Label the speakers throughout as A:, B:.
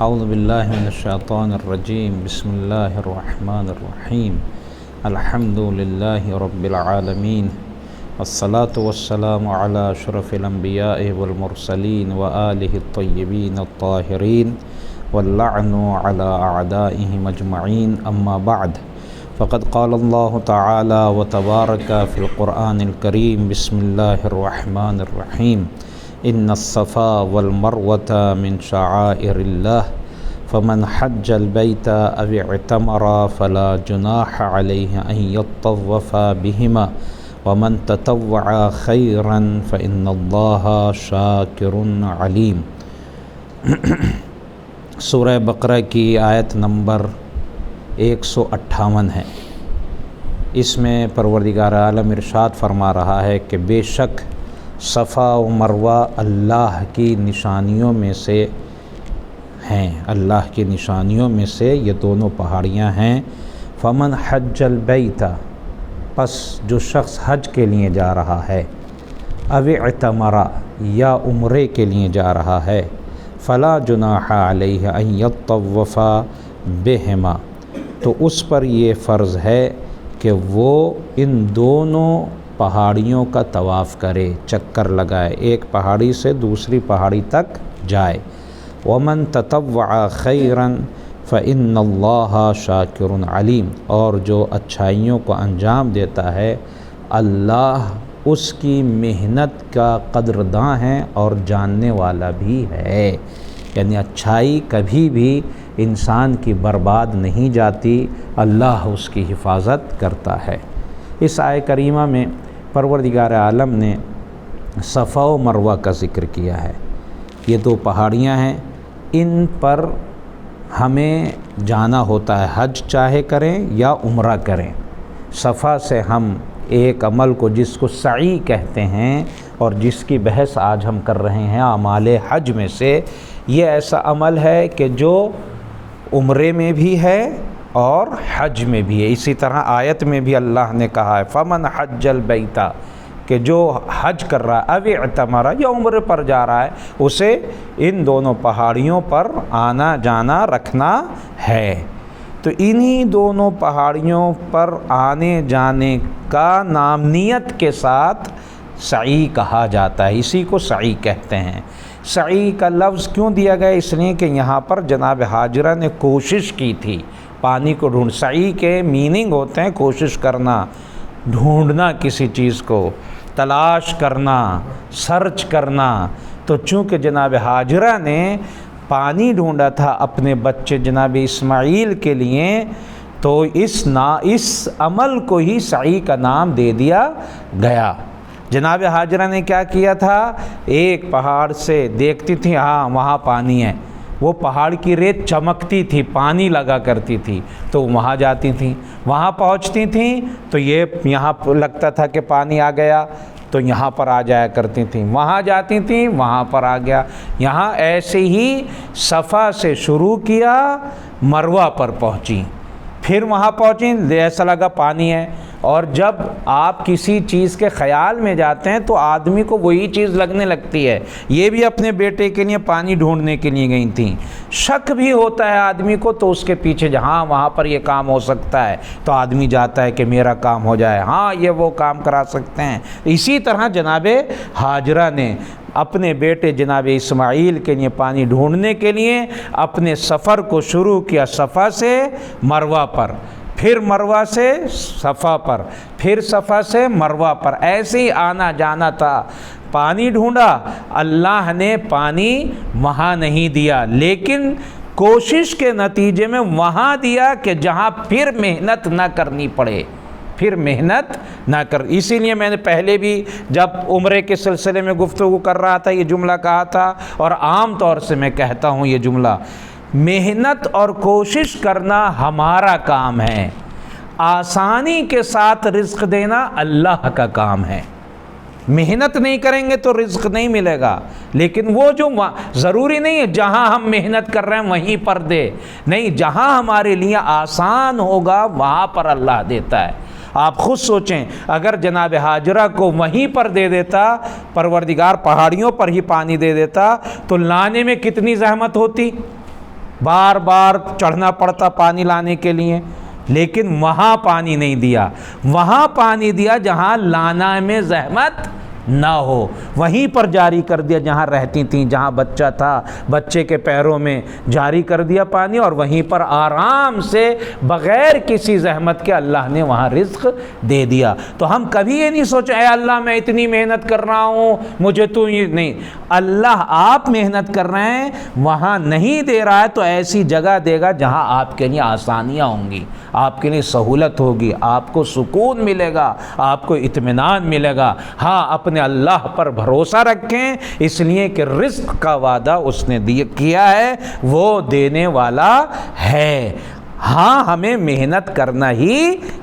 A: اعوذ باللہ من الشیطان الرجیم بسم اللہ الرحمن الرحیم الحمد للہ رب العالمین والصلاة والسلام علی اشرف الانبیاء والمرسلین وآلہ الطیبین الطاہرین واللعن علی اعدائہم اجمعین اما بعد فقد قال اللہ تعالی وتبارک فی القرآن الکریم بسم اللہ الرحمن الرحیم ان الصفا والمروة من شعائر اللہ فمن حج البیت او اعتمر فلا جناح علیہ ان یطوف بہما ومن تطوع خیرا فإن اللہ شاکر علیم۔ سورہ بقرہ کی آیت نمبر 158 ہے۔ اس میں پروردگار عالم ارشاد فرما رہا ہے کہ بے شک صفا و مروہ اللہ کی نشانیوں میں سے ہیں، اللہ کی نشانیوں میں سے یہ دونوں پہاڑیاں ہیں۔ فمن حج البیت، پس جو شخص حج کے لیے جا رہا ہے، او اعتمر یا عمرے کے لیے جا رہا ہے، فلا جناح علیہ ان یطوف بہما، تو اس پر یہ فرض ہے کہ وہ ان دونوں پہاڑیوں کا طواف کرے، چکر لگائے، ایک پہاڑی سے دوسری پہاڑی تک جائے۔ ومن تطوع خیرا فإن اللہ شاکر علیم، اور جو اچھائیوں کو انجام دیتا ہے اللہ اس کی محنت کا قدرداں ہے اور جاننے والا بھی ہے۔ یعنی اچھائی کبھی بھی انسان کی برباد نہیں جاتی، اللہ اس کی حفاظت کرتا ہے۔ اس آیت کریمہ میں پروردگار عالم نے صفا و مروہ کا ذکر کیا ہے۔ یہ دو پہاڑیاں ہیں، ان پر ہمیں جانا ہوتا ہے، حج چاہے کریں یا عمرہ کریں۔ صفا سے ہم ایک عمل کو جس کو سعی کہتے ہیں اور جس کی بحث آج ہم کر رہے ہیں اعمال حج میں سے، یہ ایسا عمل ہے کہ جو عمرے میں بھی ہے اور حج میں بھی ہے۔ اسی طرح آیت میں بھی اللہ نے کہا ہے فمن حج البیت، کہ جو حج کر رہا ہے، او اعتمر یا عمرے پر جا رہا ہے، اسے ان دونوں پہاڑیوں پر آنا جانا رکھنا ہے۔ تو انہی دونوں پہاڑیوں پر آنے جانے کا نام نیت کے ساتھ سعی کہا جاتا ہے، اسی کو سعی کہتے ہیں۔ سعی کا لفظ کیوں دیا گیا؟ اس لیے کہ یہاں پر جناب ہاجرہ نے کوشش کی تھی پانی کو ڈھونڈ۔ سعی کے میننگ ہوتے ہیں کوشش کرنا، ڈھونڈنا، کسی چیز کو تلاش کرنا، سرچ کرنا۔ تو چونکہ جناب ہاجرہ نے پانی ڈھونڈا تھا اپنے بچے جناب اسماعیل کے لیے، تو اس عمل کو ہی سعی کا نام دے دیا گیا۔ جناب ہاجرہ نے کیا کیا تھا؟ ایک پہاڑ سے دیکھتی تھی، ہاں وہاں پانی ہے، وہ پہاڑ کی ریت چمکتی تھی، پانی لگا کرتی تھی، تو وہاں جاتی تھیں، وہاں پہنچتی تھیں تو یہ یہاں لگتا تھا کہ پانی آ گیا تو یہاں پر آ جایا کرتی تھیں، وہاں جاتی تھیں وہاں پر آ گیا، یہاں ایسے ہی صفا سے شروع کیا، مروہ پر پہنچی، پھر وہاں پہنچی، ایسا لگا پانی ہے۔ اور جب آپ کسی چیز کے خیال میں جاتے ہیں تو آدمی کو وہی چیز لگنے لگتی ہے۔ یہ بھی اپنے بیٹے کے لیے پانی ڈھونڈنے کے لیے گئی تھیں، شک بھی ہوتا ہے آدمی کو، تو اس کے پیچھے جہاں وہاں پر یہ کام ہو سکتا ہے تو آدمی جاتا ہے کہ میرا کام ہو جائے، ہاں یہ وہ کام کرا سکتے ہیں۔ اسی طرح جناب ہاجرہ نے اپنے بیٹے جناب اسماعیل کے لیے پانی ڈھونڈنے کے لیے اپنے سفر کو شروع کیا، صفا سے مروہ پر، پھر مروہ سے صفا پر، پھر صفا سے مروہ پر، ایسے ہی آنا جانا تھا۔ پانی ڈھونڈا، اللہ نے پانی وہاں نہیں دیا، لیکن کوشش کے نتیجے میں وہاں دیا کہ جہاں پھر محنت نہ کرنی پڑے، پھر محنت نہ کر۔ اسی لیے میں نے پہلے بھی جب عمرے کے سلسلے میں گفتگو کر رہا تھا یہ جملہ کہا تھا، اور عام طور سے میں کہتا ہوں یہ جملہ، محنت اور کوشش کرنا ہمارا کام ہے، آسانی کے ساتھ رزق دینا اللہ کا کام ہے۔ محنت نہیں کریں گے تو رزق نہیں ملے گا، لیکن وہ جو ضروری نہیں ہے جہاں ہم محنت کر رہے ہیں وہیں پر دے، نہیں، جہاں ہمارے لیے آسان ہوگا وہاں پر اللہ دیتا ہے۔ آپ خود سوچیں، اگر جناب ہاجرہ کو وہیں پر دے دیتا، پروردگار پہاڑیوں پر ہی پانی دے دیتا، تو لانے میں کتنی زحمت ہوتی، بار بار چڑھنا پڑتا پانی لانے کے لیے، لیکن وہاں پانی نہیں دیا، وہاں پانی دیا جہاں لانا میں زحمت نہ ہو، وہیں پر جاری کر دیا جہاں رہتی تھیں، جہاں بچہ تھا بچے کے پیروں میں جاری کر دیا پانی، اور وہیں پر آرام سے بغیر کسی زحمت کے اللہ نے وہاں رزق دے دیا۔ تو ہم کبھی یہ نہیں سوچے اے اللہ میں اتنی محنت کر رہا ہوں مجھے تو یہ نہیں، اللہ آپ محنت کر رہے ہیں وہاں نہیں دے رہا ہے تو ایسی جگہ دے گا جہاں آپ کے لیے آسانیاں ہوں گی، آپ کے لیے سہولت ہوگی، آپ کو سکون ملے گا، آپ کو اطمینان ملے گا۔ ہاں اپنے اللہ پر بھروسہ رکھیں، اس لیے کہ رزق کا وعدہ اس نے کیا ہے، وہ دینے والا ہے۔ ہاں ہمیں محنت کرنا ہی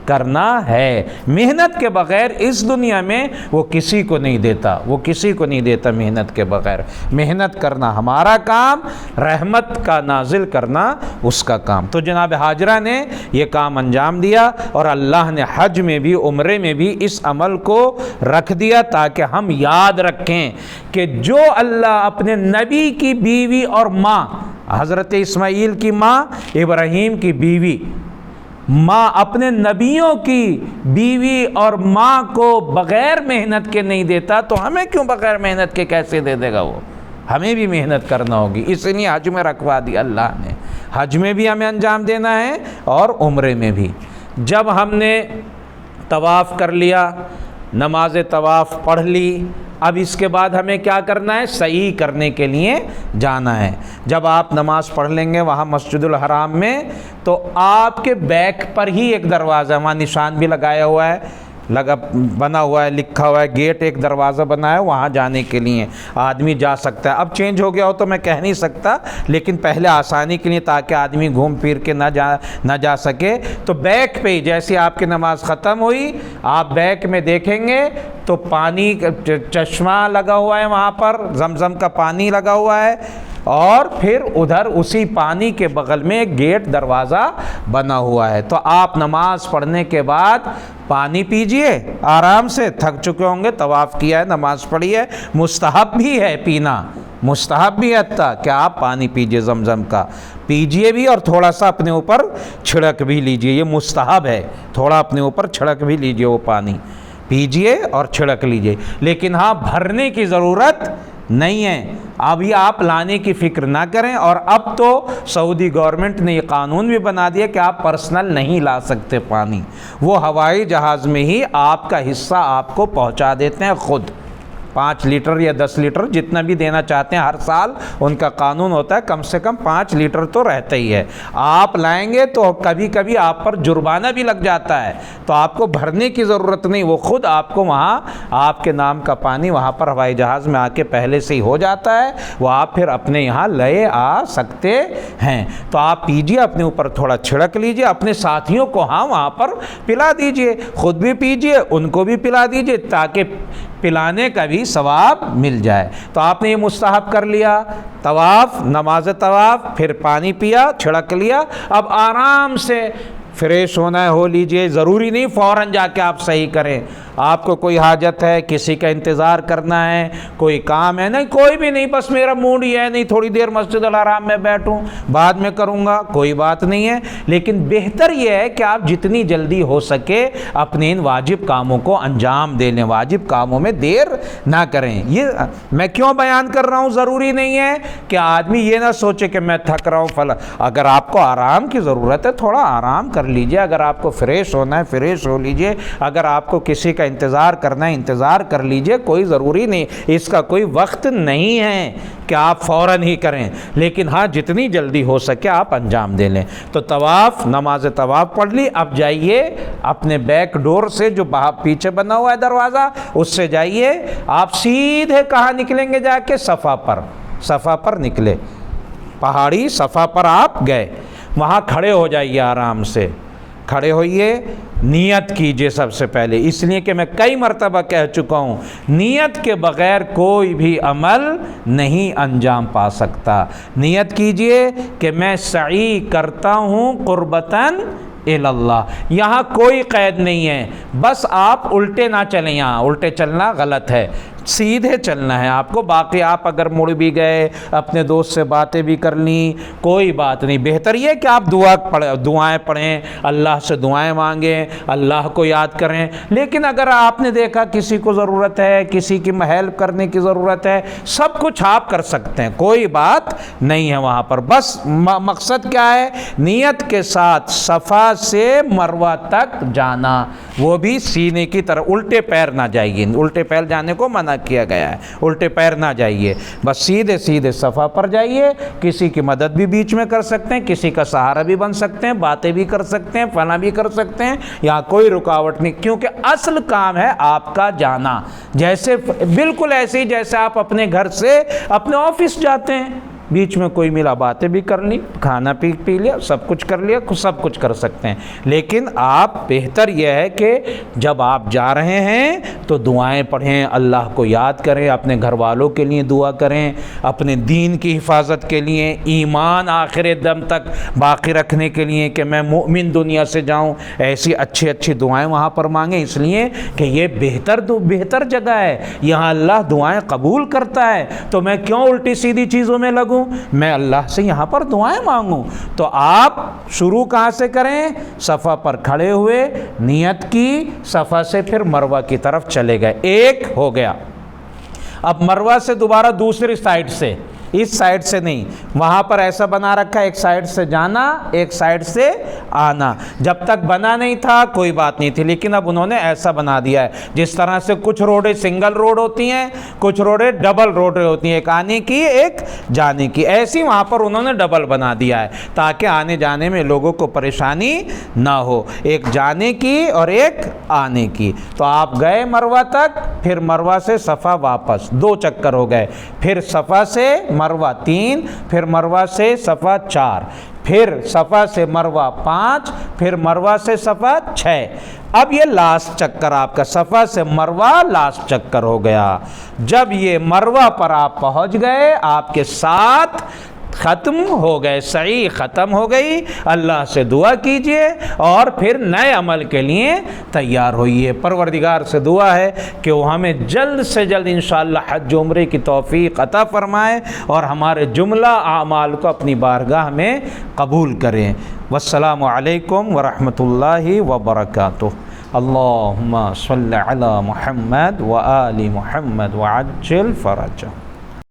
A: کرنا ہے، محنت کے بغیر اس دنیا میں وہ کسی کو نہیں دیتا، وہ کسی کو نہیں دیتا محنت کے بغیر۔ محنت کرنا ہمارا کام، رحمت کا نازل کرنا اس کا کام۔ تو جناب حاجرہ نے یہ کام انجام دیا، اور اللہ نے حج میں بھی عمرے میں بھی اس عمل کو رکھ دیا تاکہ ہم یاد رکھیں کہ جو اللہ اپنے نبی کی بیوی اور ماں، حضرت اسماعیل کی ماں، ابراہیم کی بیوی، ماں اپنے نبیوں کی بیوی اور ماں کو بغیر محنت کے نہیں دیتا، تو ہمیں کیوں بغیر محنت کے کیسے دے دے گا وہ؟ ہمیں بھی محنت کرنا ہوگی، اس لیے حج میں رکھوا دی اللہ نے۔ حج میں بھی ہمیں انجام دینا ہے اور عمرے میں بھی۔ جب ہم نے طواف کر لیا، نماز طواف پڑھ لی، اب اس کے بعد ہمیں کیا کرنا ہے؟ سعی کرنے کے لیے جانا ہے۔ جب آپ نماز پڑھ لیں گے وہاں مسجد الحرام میں، تو آپ کے بیک پر ہی ایک دروازہ، وہاں نشان بھی لگایا ہوا ہے، بنا ہوا ہے، لکھا ہوا ہے، گیٹ ایک دروازہ بنا ہے، وہاں جانے کے لیے آدمی جا سکتا ہے۔ اب چینج ہو گیا ہو تو میں کہہ نہیں سکتا، لیکن پہلے آسانی کے لیے تاکہ آدمی گھوم پھر کے نہ جا سکے، تو بیک پہ ہی جیسے آپ کی نماز ختم ہوئی آپ بیک میں دیکھیں گے تو پانی چشمہ لگا ہوا ہے، وہاں پر زمزم کا پانی لگا ہوا ہے، اور پھر ادھر اسی پانی کے بغل میں ایک گیٹ دروازہ بنا ہوا ہے۔ تو آپ نماز پڑھنے کے بعد پانی پیجئے، آرام سے، تھک چکے ہوں گے، طواف کیا ہے، نماز پڑھی ہے، مستحب بھی ہے پینا، مستحب بھی ہے کہ آپ پانی پیجئے، زمزم کا پیجئے بھی، اور تھوڑا سا اپنے اوپر چھڑک بھی لیجئے، یہ مستحب ہے، تھوڑا اپنے اوپر چھڑک بھی لیجئے، وہ پانی پیجئے اور چھڑک لیجئے، لیکن ہاں بھرنے کی ضرورت نہیں ہے۔ ابھی آپ لانے کی فکر نہ کریں، اور اب تو سعودی گورنمنٹ نے یہ قانون بھی بنا دیا کہ آپ پرسنل نہیں لا سکتے پانی، وہ ہوائی جہاز میں ہی آپ کا حصہ آپ کو پہنچا دیتے ہیں خود، 5 لیٹر یا 10 لیٹر جتنا بھی دینا چاہتے ہیں ہر سال، ان کا قانون ہوتا ہے کم سے کم 5 لیٹر تو رہتا ہی ہے۔ آپ لائیں گے تو کبھی کبھی آپ پر جرمانہ بھی لگ جاتا ہے، تو آپ کو بھرنے کی ضرورت نہیں، وہ خود آپ کو وہاں آپ کے نام کا پانی وہاں پر ہوائی جہاز میں آ کے پہلے سے ہی ہو جاتا ہے، وہ آپ پھر اپنے یہاں لے آ سکتے ہیں۔ تو آپ پیجئے، اپنے اوپر تھوڑا چھڑک لیجئے، اپنے ساتھیوں کو ہاں وہاں پر پلا دیجئے، خود بھی پیجئے، ان کو بھی پلا دیجئے، تاکہ پلانے کا بھی ثواب مل جائے۔ تو آپ نے یہ مستحب کر لیا، طواف، نماز طواف، پھر پانی پیا، چھڑک لیا، اب آرام سے فریش ہونا ہے ہو لیجئے، ضروری نہیں فوراً جا کے آپ صحیح کریں، آپ کو کوئی حاجت ہے، کسی کا انتظار کرنا ہے، کوئی کام ہے، نہیں کوئی بھی نہیں، بس میرا موڈ یہ ہے نہیں تھوڑی دیر مسجد الحرام میں بیٹھوں بعد میں کروں گا، کوئی بات نہیں ہے، لیکن بہتر یہ ہے کہ آپ جتنی جلدی ہو سکے اپنے ان واجب کاموں کو انجام دے لیں، واجب کاموں میں دیر نہ کریں۔ یہ میں کیوں بیان کر رہا ہوں؟ ضروری نہیں ہے کہ آدمی یہ نہ سوچے کہ میں تھک رہا ہوں فلاں، اگر آپ کو آرام کی ضرورت ہے تھوڑا آرام کر لیجئے، اگر آپ کو فریش ہونا ہے فریش ہو لیجئے، اگر آپ کو کسی کا انتظار کرنا ہے انتظار کر لیجئے، کوئی ضروری نہیں، اس کا کوئی وقت نہیں ہے کہ آپ فوراً ہی کریں، لیکن ہاں جتنی جلدی ہو سکے آپ انجام دے لیں۔ تو طواف، نماز طواف پڑھ لی، اب جائیے اپنے بیک ڈور سے جو پیچھے بنا ہوا ہے دروازہ، اس سے جائیے، آپ سیدھے کہاں نکلیں گے؟ جا کے صفا پر، صفا پر نکلے، پہاڑی صفا پر آپ گئے، وہاں کھڑے ہو جائیے، آرام سے کھڑے ہوئیے، نیت کیجئے سب سے پہلے، اس لیے کہ میں کئی مرتبہ کہہ چکا ہوں نیت کے بغیر کوئی بھی عمل نہیں انجام پا سکتا۔ نیت کیجئے کہ میں سعی کرتا ہوں قربتاً اللہ، یہاں کوئی قید نہیں ہے، بس آپ الٹے نہ چلیں، یہاں الٹے چلنا غلط ہے، سیدھے چلنا ہے آپ کو. باقی آپ اگر مڑ بھی گئے, اپنے دوست سے باتیں بھی کر لیں, کوئی بات نہیں. بہتر یہ کہ آپ دعائیں پڑھیں, اللہ سے دعائیں مانگیں, اللہ کو یاد کریں. لیکن اگر آپ نے دیکھا کسی کو ضرورت ہے, کسی کی ہیلپ کرنے کی ضرورت ہے, سب کچھ آپ کر سکتے ہیں, کوئی بات نہیں ہے وہاں پر. بس مقصد کیا ہے؟ نیت کے ساتھ صفا سے مروہ تک جانا, وہ بھی سینے کی طرف. الٹے پیر نہ جائیے, الٹے پیر جانے کو منع کیا گیا ہے, الٹے پیر نہ جائیے. بس سیدھے سیدھے صفا پر جائیے. کسی کی مدد بھی بیچ میں کر سکتے ہیں, کسی کا سہارا بھی بن سکتے ہیں, باتیں بھی کر سکتے ہیں, فنا بھی کر سکتے ہیں, یہاں کوئی رکاوٹ نہیں. کیونکہ اصل کام ہے آپ کا جانا. جیسے بالکل ایسے ہی جیسے آپ اپنے گھر سے اپنے آفس جاتے ہیں, بیچ میں کوئی ملا, باتیں بھی کر لی, کھانا پی لیا, سب کچھ کر لیا, سب کچھ کر سکتے ہیں. لیکن آپ بہتر یہ ہے کہ جب آپ جا رہے ہیں تو دعائیں پڑھیں, اللہ کو یاد کریں, اپنے گھر والوں کے لیے دعا کریں, اپنے دین کی حفاظت کے لیے, ایمان آخر دم تک باقی رکھنے کے لیے کہ میں مومن دنیا سے جاؤں. ایسی اچھی اچھی دعائیں وہاں پر مانگیں, اس لیے کہ یہ بہتر جگہ ہے. یہاں اللہ دعائیں قبول کرتا ہے, تو میں کیوں الٹی سیدھی چیزوں میں لگوں؟ میں اللہ سے یہاں پر دعائیں مانگوں. تو آپ شروع کہاں سے کریں؟ صفا پر کھڑے ہوئے, نیت کی, صفا سے پھر مروہ کی طرف چلے گئے. ایک ہو گیا. اب مروہ سے دوبارہ دوسری سائڈ سے, اس سائڈ سے نہیں, وہاں پر ایسا بنا رکھا ہے, ایک سائڈ سے جانا, ایک سائڈ سے آنا. جب تک بنا نہیں تھا کوئی بات نہیں تھی, لیکن اب انہوں نے ایسا بنا دیا ہے. جس طرح سے کچھ روڈیں سنگل روڈ ہوتی ہیں, کچھ روڈیں ڈبل روڈیں ہوتی ہیں, ایک آنے کی ایک جانے کی, ایسی وہاں پر انہوں نے ڈبل بنا دیا ہے تاکہ آنے جانے میں لوگوں کو پریشانی نہ ہو, ایک جانے کی اور ایک آنے کی. تو آپ گئے مروہ تک, پھر مروہ سے صفا واپس, 2 چکر ہو گئے. پھر صفا سے مروہ 3, پھر مروہ سے صفا 4, پھر صفا سے مروہ 5, پھر مروہ سے صفا 6. اب یہ لاسٹ چکر آپ کا, صفا سے مروہ لاسٹ چکر ہو گیا. جب یہ مروہ پر آپ پہنچ گئے, آپ کے ساتھ ختم ہو گئے, سعی ختم ہو گئی. اللہ سے دعا کیجئے اور پھر نئے عمل کے لیے تیار ہوئیے. پروردگار سے دعا ہے کہ وہ ہمیں جلد سے جلد انشاءاللہ حج و عمرے کی توفیق عطا فرمائے اور ہمارے جملہ اعمال کو اپنی بارگاہ میں قبول کریں. والسلام علیکم ورحمۃ اللہ وبرکاتہ. اللہم صلی علی محمد وآل محمد وعجل فرجہ.